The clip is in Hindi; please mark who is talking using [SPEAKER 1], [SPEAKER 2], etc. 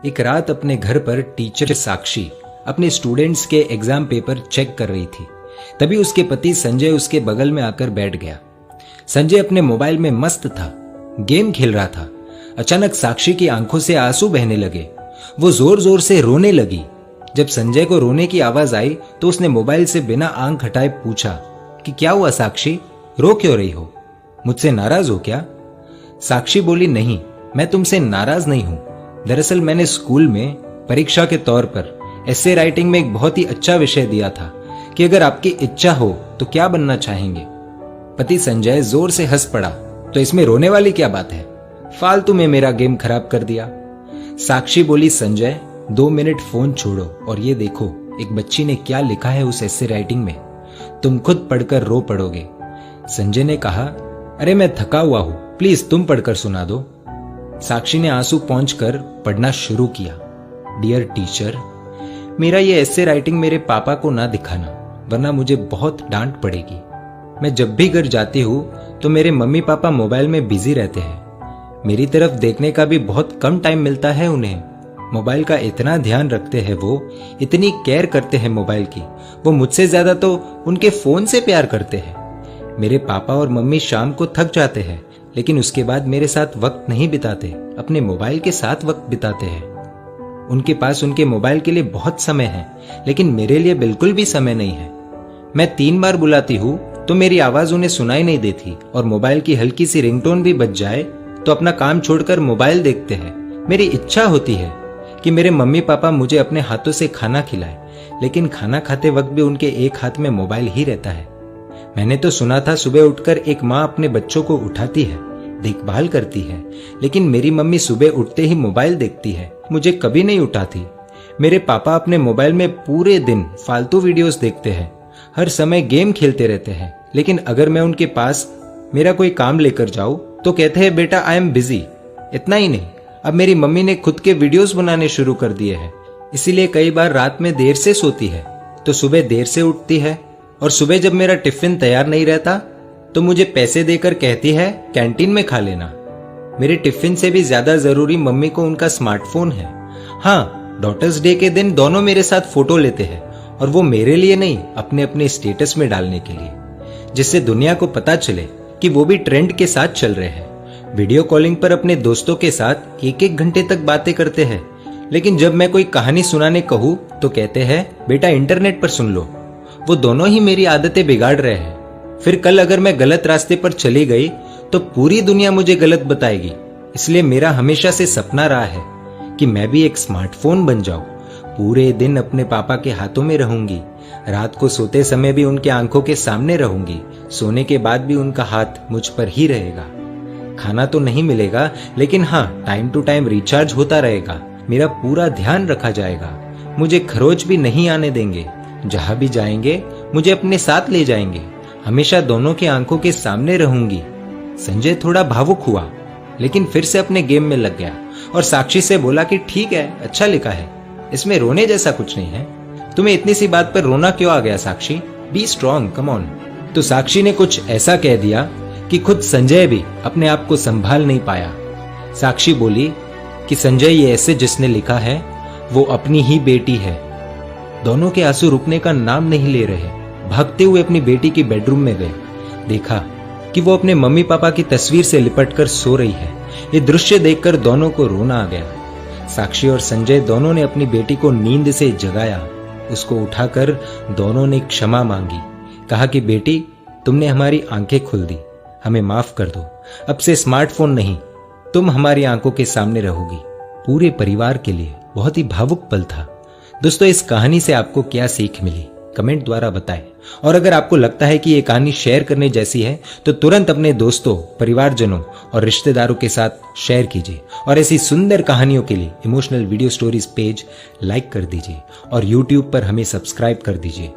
[SPEAKER 1] एक रात अपने घर पर टीचर साक्षी अपने स्टूडेंट्स के एग्जाम पेपर चेक कर रही थी। तभी उसके पति संजय उसके बगल में आकर बैठ गया। संजय अपने मोबाइल में मस्त था, गेम खेल रहा था। अचानक साक्षी की आंखों से आंसू बहने लगे। वो जोर जोर से रोने लगी। जब संजय को रोने की आवाज आई तो उसने मोबाइल से बिना आंख हटाए पूछा कि क्या हुआ साक्षी, रो क्यों रही हो? मुझसे नाराज हो क्या? साक्षी बोली, नहीं, मैं तुमसे नाराज नहीं हूं। दरअसल मैंने स्कूल में परीक्षा के तौर पर एसे राइटिंग में एक बहुत ही अच्छा विषय दिया था कि अगर आपकी इच्छा हो तो क्या बनना चाहेंगे। पति संजय जोर से हंस पड़ा। तो इसमें रोने वाली क्या बात है? फालतू में मेरा गेम खराब कर दिया। साक्षी बोली, संजय 2 मिनट फोन छोड़ो और ये देखो एक बच्ची ने क्या लिखा है उस एसे राइटिंग में। तुम खुद पढ़कर रो पड़ोगे। संजय ने कहा, अरे मैं थका हुआ हूं, प्लीज तुम पढ़कर सुना दो। साक्षी ने आंसू पोंछकर पढ़ना शुरू किया। डियर टीचर, मेरा ये एसे राइटिंग मेरे पापा को ना दिखाना, वरना मुझे बहुत डांट पड़ेगी। मैं जब भी घर जाती हूँ तो मेरे मम्मी पापा मोबाइल में बिजी रहते हैं। मेरी तरफ देखने का भी बहुत कम टाइम मिलता है उन्हें। मोबाइल का इतना ध्यान रखते हैं वो, इतनी केयर करते हैं मोबाइल की। वो मुझसे ज्यादा तो उनके फोन से प्यार करते हैं। मेरे पापा और मम्मी शाम को थक जाते हैं, लेकिन उसके बाद मेरे साथ वक्त नहीं बिताते, अपने मोबाइल के साथ वक्त बिताते हैं। उनके पास उनके मोबाइल के लिए बहुत समय है, लेकिन मेरे लिए बिल्कुल भी समय नहीं है। मैं 3 बार बुलाती हूँ तो मेरी आवाज उन्हें सुनाई नहीं देती और मोबाइल की हल्की सी रिंगटोन भी बज जाए तो अपना काम छोड़कर मोबाइल देखते हैं। मेरी इच्छा होती है कि मेरे मम्मी पापा मुझे अपने हाथों से खाना खिलाएं, लेकिन खाना खाते वक्त भी उनके एक हाथ में मोबाइल ही रहता है। मैंने तो सुना था सुबह उठकर एक माँ अपने बच्चों को उठाती है, देखभाल करती है, लेकिन मेरी मम्मी सुबह उठते ही मोबाइल देखती है, मुझे कभी नहीं उठाती। मेरे पापा अपने मोबाइल में पूरे दिन फालतू वीडियोस देखते हैं, हर समय गेम खेलते रहते हैं, लेकिन अगर मैं उनके पास मेरा कोई काम लेकर जाऊं तो कहते हैं बेटा आई एम बिजी। इतना ही नहीं, अब मेरी मम्मी ने खुद के वीडियोस बनाने शुरू कर दिए हैं, इसीलिए कई बार रात में देर से सोती है तो सुबह देर से उठती है। और सुबह जब मेरा टिफिन तैयार नहीं रहता तो मुझे पैसे देकर कहती है कैंटीन में खा लेना। मेरे टिफिन से भी ज्यादा जरूरी मम्मी को उनका स्मार्टफोन है। हाँ, डॉटर्स डे के दिन दोनों मेरे साथ फोटो लेते हैं, और वो मेरे लिए नहीं, अपने अपने स्टेटस में डालने के लिए, जिससे दुनिया को पता चले कि वो भी ट्रेंड के साथ चल रहे हैं। वीडियो कॉलिंग पर अपने दोस्तों के साथ 1-1 घंटे तक बातें करते हैं, लेकिन जब मैं कोई कहानी सुनाने कहूँ तो कहते हैं बेटा इंटरनेट पर सुन लो। वो दोनों ही मेरी आदतें बिगाड़ रहे हैं। फिर कल अगर मैं गलत रास्ते पर चली गई तो पूरी दुनिया मुझे गलत बताएगी। इसलिए मेरा हमेशा से सपना रहा है कि मैं भी एक स्मार्टफोन बन जाऊं। पूरे दिन अपने पापा के हाथों में रहूंगी, रात को सोते समय भी उनके आंखों के सामने रहूंगी, सोने के बाद भी उनका हाथ मुझ पर ही रहेगा। खाना तो नहीं मिलेगा, लेकिन हाँ, टाइम टू टाइम रिचार्ज होता रहेगा, मेरा पूरा ध्यान रखा जाएगा, मुझे खरोच भी नहीं आने देंगे। जहां भी जाएंगे मुझे अपने साथ ले जाएंगे, हमेशा दोनों की आंखों के सामने रहूंगी। संजय थोड़ा भावुक हुआ, लेकिन फिर से अपने गेम में लग गया और साक्षी से बोला कि ठीक है, अच्छा लिखा है, इसमें रोने जैसा कुछ नहीं है। तुम्हें इतनी सी बात पर रोना क्यों आ गया Sakshi? Be strong, come on. तो साक्षी ने कुछ ऐसा कह दिया कि खुद संजय भी अपने आप को संभाल नहीं पाया। साक्षी बोली कि संजय, ये ऐसे जिसने लिखा है वो अपनी ही बेटी है। दोनों के आंसू रुकने का नाम नहीं ले रहे। भागते हुए अपनी बेटी की बेडरूम में गए, देखा कि वो अपने मम्मी पापा की तस्वीर से लिपटकर सो रही है। ये दृश्य देखकर दोनों को रोना आ गया। साक्षी और संजय दोनों ने अपनी बेटी को नींद से जगाया, उसको उठाकर दोनों ने क्षमा मांगी, कहा कि बेटी तुमने हमारी आंखें खोल दी, हमें माफ कर दो, अब से स्मार्टफोन नहीं, तुम हमारी आंखों के सामने रहोगी। पूरे परिवार के लिए बहुत ही भावुक पल था। दोस्तों, इस कहानी से आपको क्या सीख मिली कमेंट द्वारा बताएं, और अगर आपको लगता है कि ये कहानी शेयर करने जैसी है तो तुरंत अपने दोस्तों, परिवारजनों और रिश्तेदारों के साथ शेयर कीजिए। और ऐसी सुंदर कहानियों के लिए emotional video stories page like कर दीजिए और YouTube पर हमें सब्सक्राइब कर दीजिए।